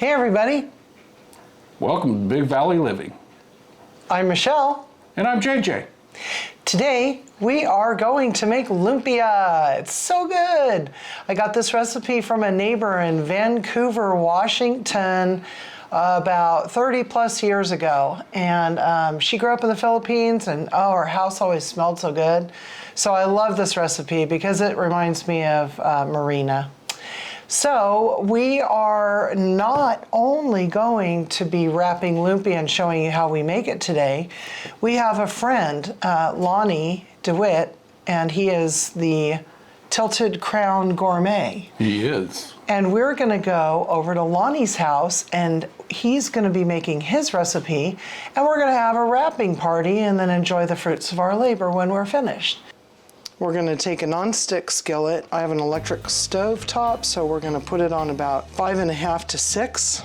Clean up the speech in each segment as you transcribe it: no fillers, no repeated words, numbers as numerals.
Hey everybody. Welcome to Big Valley Living. I'm Michelle. And I'm JJ. Today we are going to make lumpia. It's so good. I got this recipe from a neighbor in Vancouver, Washington about 30 plus years ago. And she grew up in the Philippines and her house always smelled so good. So I love this recipe because it reminds me of Marina. So we are not only going to be wrapping lumpia and showing you how we make it today. We have a friend, Lonnie DeWitt, and he is the Tilted Crown Gourmet. He is. And we're going to go over to Lonnie's house and he's going to be making his recipe and we're going to have a wrapping party and then enjoy the fruits of our labor when we're finished. We're going to take a non-stick skillet. I have an electric stove top, so we're going to put it on about 5.5 to 6.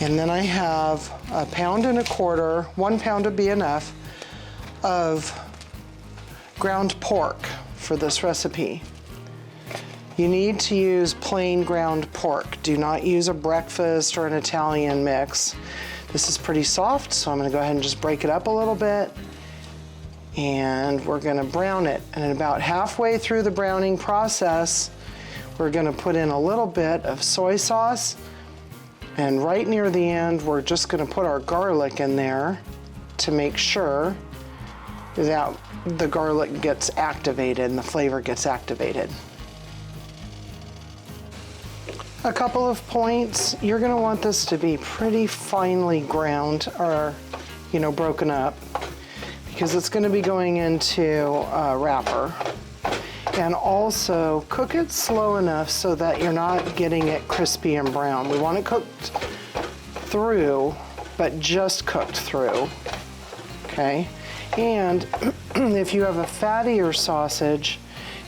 And then I have 1.25 pounds, 1 pound would be enough, of ground pork for this recipe. You need to use plain ground pork. Do not use a breakfast or an Italian mix. This is pretty soft, so I'm going to go ahead and just break it up a little bit. And we're gonna brown it. And about halfway through the browning process, we're gonna put in a little bit of soy sauce. And right near the end, we're just gonna put our garlic in there to make sure that the garlic gets activated and the flavor gets activated. A couple of points, you're gonna want this to be pretty finely ground or, broken up, because it's going to be going into a wrapper. And also cook it slow enough so that you're not getting it crispy and brown. We want it cooked through, but just cooked through, okay? And if you have a fattier sausage,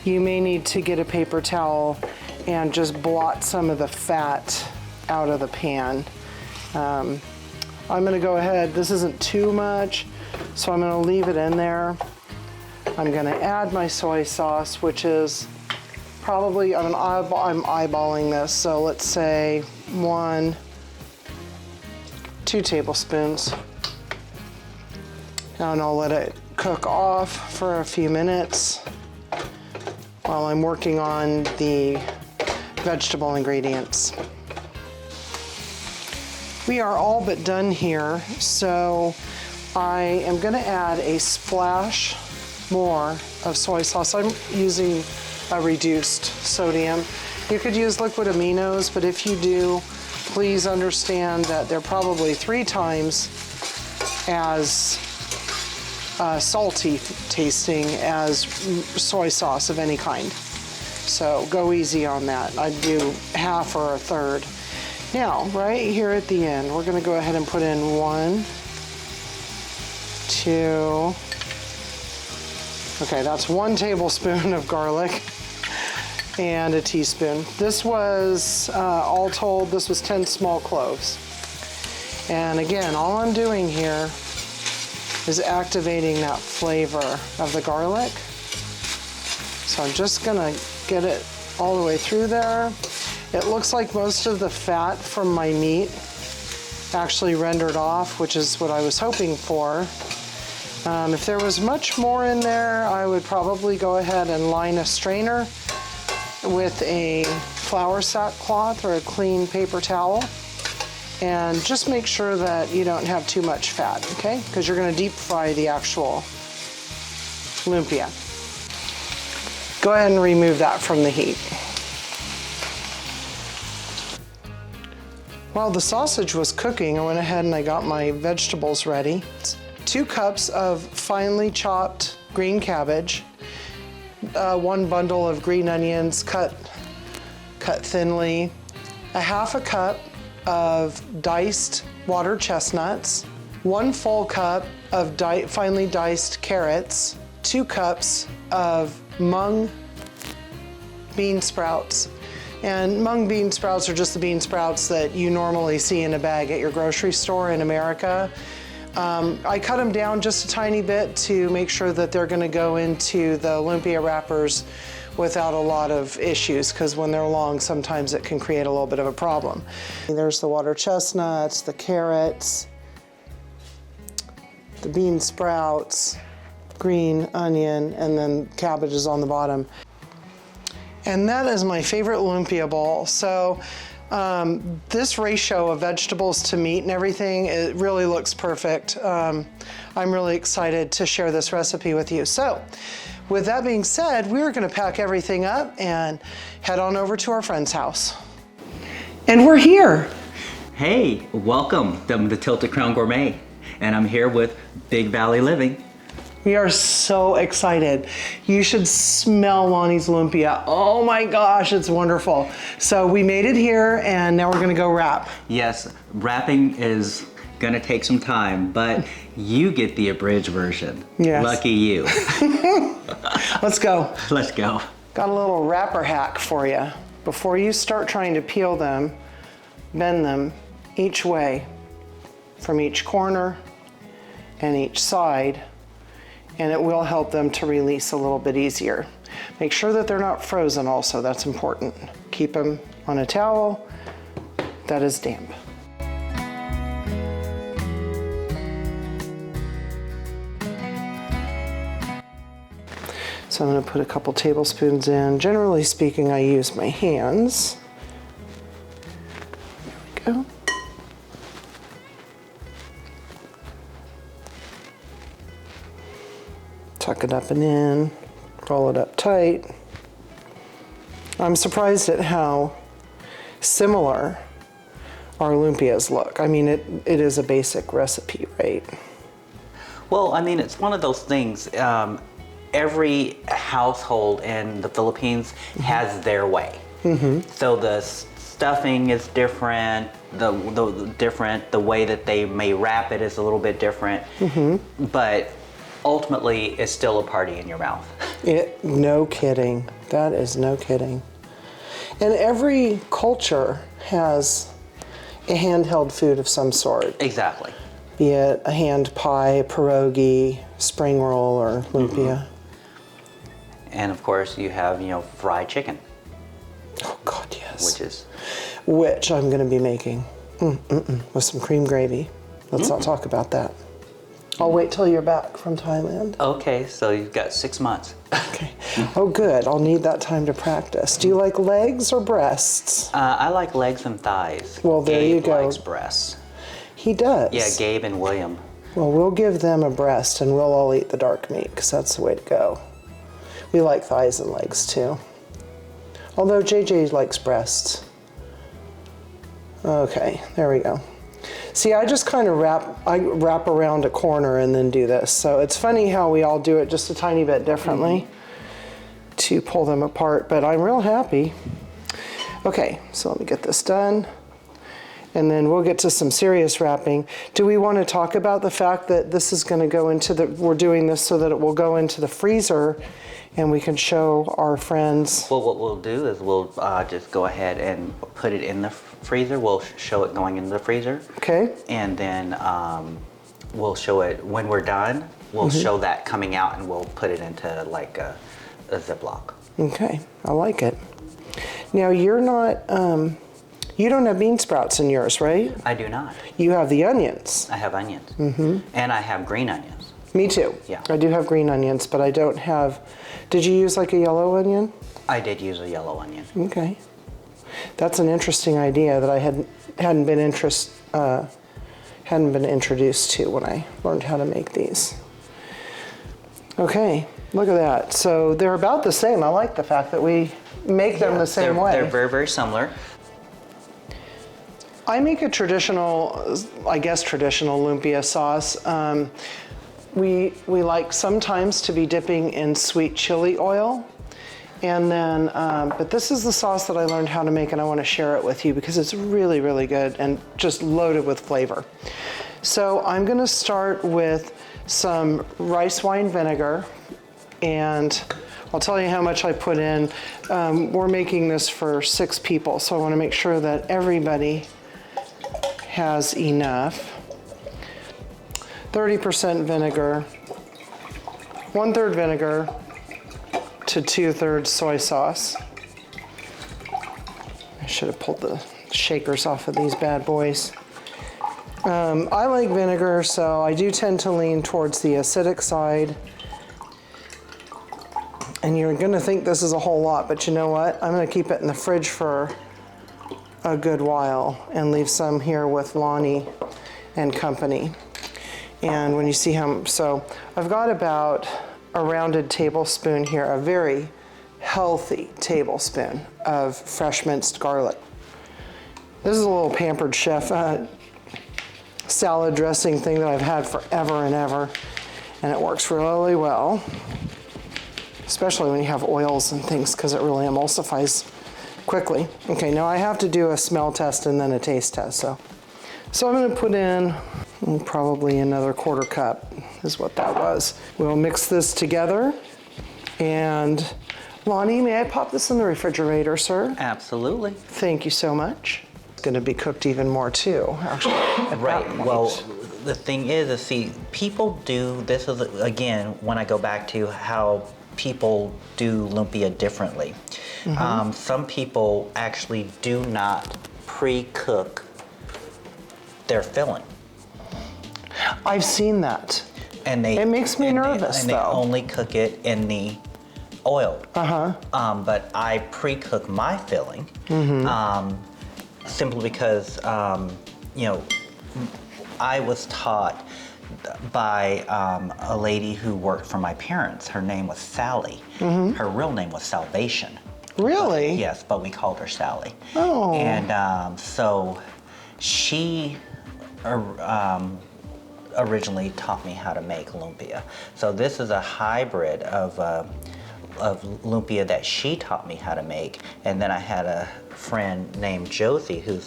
you may need to get a paper towel and just blot some of the fat out of the pan. I'm gonna go ahead, this isn't too much, so I'm going to leave it in there. I'm going to add my soy sauce, which is probably, I'm eyeballing this, so let's say 2 tablespoons. And I'll let it cook off for a few minutes while I'm working on the vegetable ingredients. We are all but done here, so I am going to add a splash more of soy sauce. I'm using a reduced sodium. You could use liquid aminos, but if you do, please understand that they're probably 3 times as salty tasting as soy sauce of any kind. So go easy on that. I'd do half or a third. Now, right here at the end, we're going to go ahead and put in 1, 2, okay, that's 1 tablespoon of garlic and a teaspoon. This was, all told, this was 10 small cloves. And again, all I'm doing here is activating that flavor of the garlic. So I'm just gonna get it all the way through there. It looks like most of the fat from my meat actually rendered off, which is what I was hoping for. If there was much more in there, I would probably go ahead and line a strainer with a flour sack cloth or a clean paper towel and just make sure that you don't have too much fat, okay? Because you're going to deep fry the actual lumpia. Go ahead and remove that from the heat. While the sausage was cooking, I went ahead and I got my vegetables ready. 2 cups of finely chopped green cabbage, 1 bundle of green onions cut thinly, 1/2 cup of diced water chestnuts, 1 full cup of finely diced carrots, 2 cups of Mung bean sprouts. And Mung bean sprouts are just the bean sprouts that you normally see in a bag at your grocery store in America. I cut them down just a tiny bit to make sure that they're going to go into the lumpia wrappers without a lot of issues, because when they're long, sometimes it can create a little bit of a problem. There's the water chestnuts, the carrots, the bean sprouts, green onion, and then cabbage is on the bottom. And that is my favorite lumpia bowl. So this ratio of vegetables to meat and everything, it really looks perfect. I'm really excited to share this recipe with you. So with that being said, we're gonna pack everything up and head on over to our friend's house. And we're here. Hey, welcome to the Tilted Crown Gourmet. And I'm here with Big Valley Living. We are so excited. You should smell Lonnie's lumpia. Oh my gosh, it's wonderful. So we made it here and now we're gonna go wrap. Yes, wrapping is gonna take some time, but you get the abridged version. Yes. Lucky you. Let's go. Let's go. Got a little wrapper hack for you. Before you start trying to peel them, bend them each way from each corner and each side, and it will help them to release a little bit easier. Make sure that they're not frozen also, that's important. Keep them on a towel that is damp. So I'm gonna put a couple tablespoons in. Generally speaking, I use my hands. There we go. Tuck it up and in, roll it up tight. I'm surprised at how similar our lumpias look. I mean, it is a basic recipe, right? Well, I mean, it's one of those things. Every household in the Philippines has their way. So the stuffing is different. The way that they may wrap it is a little bit different. But ultimately, it's still a party in your mouth. No kidding. That is no kidding. And every culture has a handheld food of some sort. Exactly. Be it a hand pie, pierogi, spring roll, or lumpia. And of course, you have, fried chicken. Oh God, yes. Which I'm gonna be making with some cream gravy. Let's not talk about that. I'll wait till you're back from Thailand. Okay, so you've got 6 months. Okay. Oh, good. I'll need that time to practice. Do you like legs or breasts? I like legs and thighs. Well, there Gabe you go. likes breasts. He does. Yeah, Gabe and William. Well, we'll give them a breast and we'll all eat the dark meat because that's the way to go. We like thighs and legs too. Although JJ likes breasts. Okay, there we go. See, I just kind of wrap around a corner and then do this. So it's funny how we all do it just a tiny bit differently to pull them apart, but I'm real happy. Okay, so let me get this done. And then we'll get to some serious wrapping. Do we want to talk about the fact that this is going to go into we're doing this so that it will go into the freezer and we can show our friends? Well, what we'll do is we'll just go ahead and put it in the freezer. We'll show it going into the freezer. Okay. And then we'll show it when we're done. We'll show that coming out and we'll put it into like a Ziploc. Okay, I like it. Now you're not, you don't have bean sprouts in yours, right? I do not. You have the onions. I have onions. And I have green onions. Me too. Yeah. I do have green onions, but I don't have, did you use like a yellow onion? I did use a yellow onion. Okay. That's an interesting idea that I hadn't been introduced to when I learned how to make these. Okay, look at that. So they're about the same. I like the fact that we make them the same way. They're very, very similar. I make a traditional, I guess traditional lumpia sauce. We like sometimes to be dipping in sweet chili oil. And then, but this is the sauce that I learned how to make and I want to share it with you because it's really, really good and just loaded with flavor. So I'm going to start with some rice wine vinegar and I'll tell you how much I put in. We're making this for 6 people, so I want to make sure that everybody has enough. 30% vinegar, 1/3 vinegar, to 2/3 soy sauce. I should have pulled the shakers off of these bad boys. I like vinegar, so I do tend to lean towards the acidic side. And you're gonna think this is a whole lot, but you know what? I'm gonna keep it in the fridge for a good while and leave some here with Lonnie and company. And when you see how, so I've got about a rounded tablespoon here, a very healthy tablespoon of fresh minced garlic. This is a little Pampered Chef salad dressing thing that I've had forever and ever, and it works really well, especially when you have oils and things, because it really emulsifies quickly. Okay, now I have to do a smell test and then a taste test. So I'm going to put in probably another 1/4 cup is what that was. We'll mix this together. And Lonnie, may I pop this in the refrigerator, sir? Absolutely. Thank you so much. It's going to be cooked even more too, actually. Right. Well, the thing is, see, people do, this is, again, when I go back to how people do lumpia differently. Some people actually do not pre-cook their filling. I've seen that. And they, it makes me nervous, and though. they only cook it in the oil. But I pre-cook my filling simply because, you know, I was taught by a lady who worked for my parents. Her name was Sally. Her real name was Salvation. Really? Yes, but we called her Sally. Oh. And so she originally taught me how to make lumpia. So this is a hybrid of lumpia that she taught me how to make. And then I had a friend named Josie who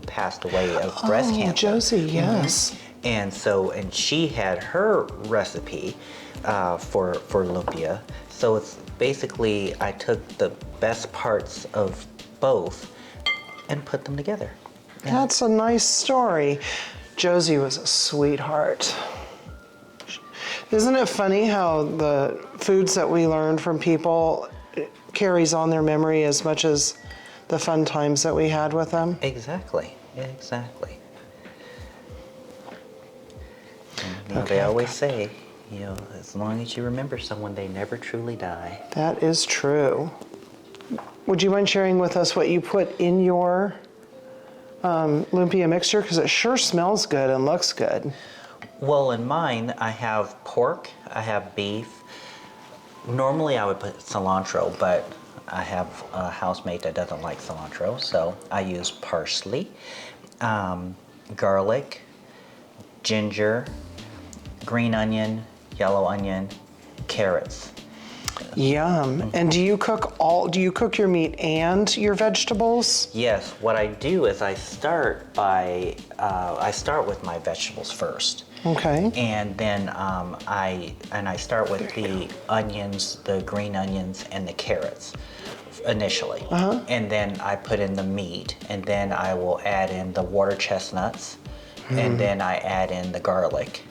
passed away of breast cancer. Josie, yes. And so, and she had her recipe for lumpia. So it's basically, I took the best parts of both and put them together. That's a nice story. Josie was a sweetheart. Isn't it funny how the foods that we learned from people carries on their memory as much as the fun times that we had with them? Exactly, exactly. You know, they always say, you know, as long as you remember someone, they never truly die. That is true. Would you mind sharing with us what you put in your lumpia mixture? Because it sure smells good and looks good. Well, in mine, I have pork, I have beef. Normally I would put cilantro, but I have a housemate that doesn't like cilantro, so I use parsley, garlic, ginger, green onion, yellow onion, carrots. Yum. And do you cook your meat and your vegetables? Yes, what I do is I start with my vegetables first. Okay. And then I start with the onions, the green onions, and the carrots initially. And then I put in the meat, and then I will add in the water chestnuts, and then I add in the garlic.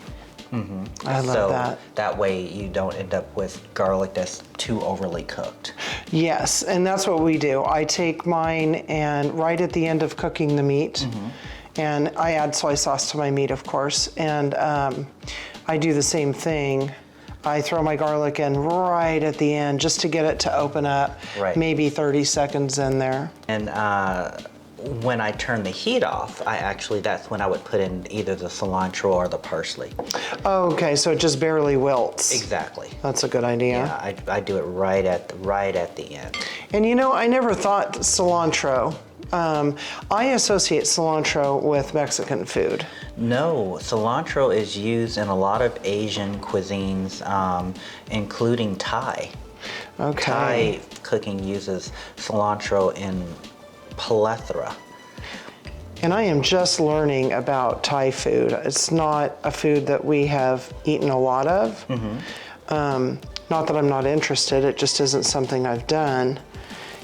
I love that. That way you don't end up with garlic that's too overly cooked. Yes, and that's what we do. I take mine and right at the end of cooking the meat, and I add soy sauce to my meat, of course, and I do the same thing. I throw my garlic in right at the end just to get it to open up, maybe 30 seconds in there. And when I turn the heat off, that's when I would put in either the cilantro or the parsley. Okay, so it just barely wilts. Exactly. That's a good idea. Yeah, I do it right at the end. And you know, I never thought cilantro. I associate cilantro with Mexican food. No, cilantro is used in a lot of Asian cuisines, including Thai. Okay. Thai cooking uses cilantro in plethora. And I am just learning about Thai food. It's not a food that we have eaten a lot of. Not that I'm not interested, it just isn't something I've done.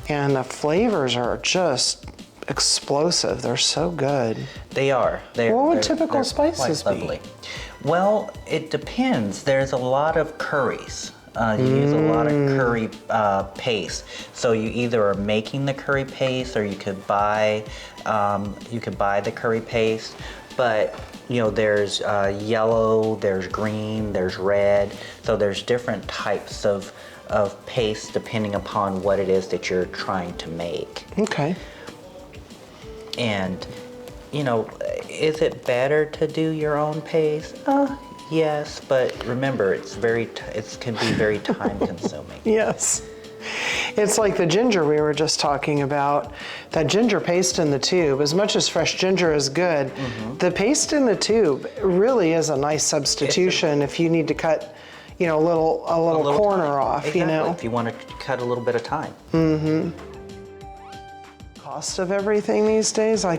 And the flavors are just explosive. They're so good. They are. What would typical spices be? Well, it depends. There's a lot of curries. You use a lot of curry paste. So you either are making the curry paste, or you could buy the curry paste. But there's yellow, there's green, there's red. So there's different types of paste depending upon what it is that you're trying to make. Okay. And is it better to do your own paste? Yes, but remember, it can be very time consuming. Yes. It's like the ginger we were just talking about. That ginger paste in the tube, as much as fresh ginger is good, the paste in the tube really is a nice substitution if you need to cut, a little corner time. off, Exactly, if you want to cut a little bit of time. Cost of everything these days, I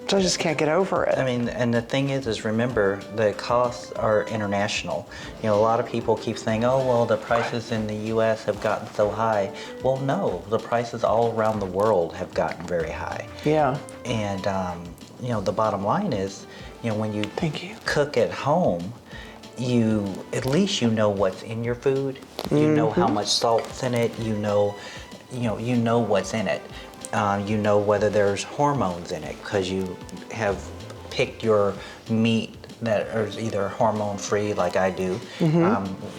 just can't get over it. I mean, and the thing is remember, the costs are international. A lot of people keep saying, oh, well, the prices in the U.S. have gotten so high. Well, no, the prices all around the world have gotten very high. Yeah. And, the bottom line is, when you Thank you. cook at home, at least you know what's in your food. You know how much salt's in it. You know what's in it. You know whether there's hormones in it, because you have picked your meat that is either hormone-free, like I do.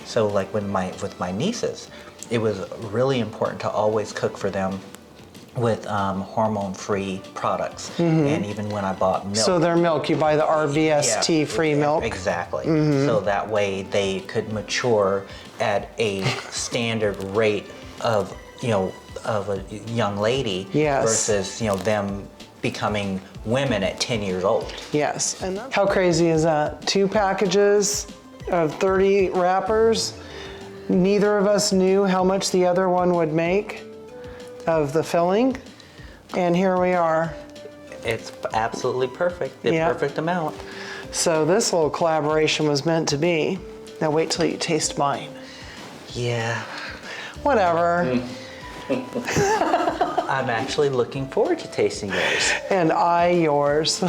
So like with my nieces, it was really important to always cook for them with hormone-free products. And even when I bought milk. So their milk, you buy the RBST-free milk? Exactly. So that way they could mature at a standard rate of a young lady versus them becoming women at 10 years old. Yes. And how crazy is that? 2 packages of 30 wrappers. Neither of us knew how much the other one would make of the filling. And here we are. It's absolutely perfect. The perfect amount. So this little collaboration was meant to be. Now wait till you taste mine. Yeah. Whatever. I'm actually looking forward to tasting yours. And I yours. They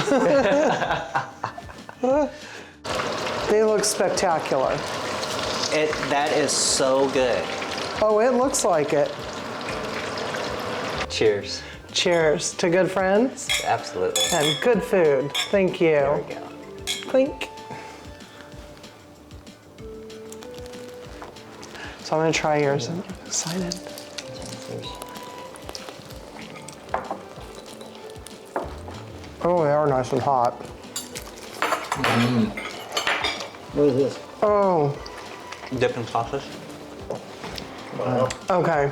look spectacular. That is so good. Oh, it looks like it. Cheers. Cheers to good friends Absolutely. and good food. Thank you. There we go. Clink. So I'm gonna try yours. I'm excited. Oh, they are nice and hot. What is this? Oh, Dip in sauces? okay.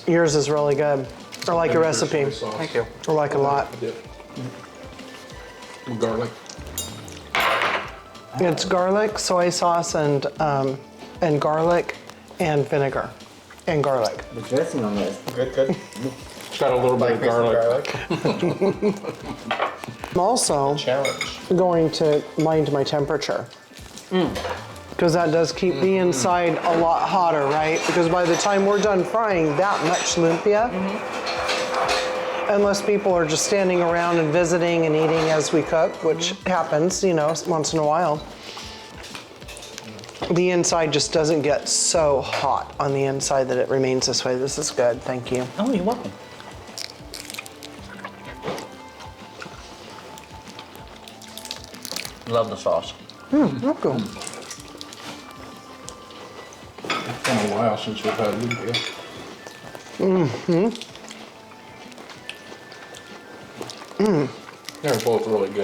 Yours is really good. I like your recipe. Thank you. I like it a lot. Garlic. It's garlic, soy sauce, and garlic, and vinegar, and garlic. The dressing on this. Good. It's got a little bit of garlic. I'm also Challenge. going to mind my temperature. Because that does keep the inside a lot hotter, right? Because by the time we're done frying that much lumpia, unless people are just standing around and visiting and eating as we cook, which happens, once in a while, the inside just doesn't get so hot on the inside that it remains this way. This is good, thank you. Oh, you're welcome. Love the sauce. Welcome. It's been a while since we've had lumpia. They're both really good.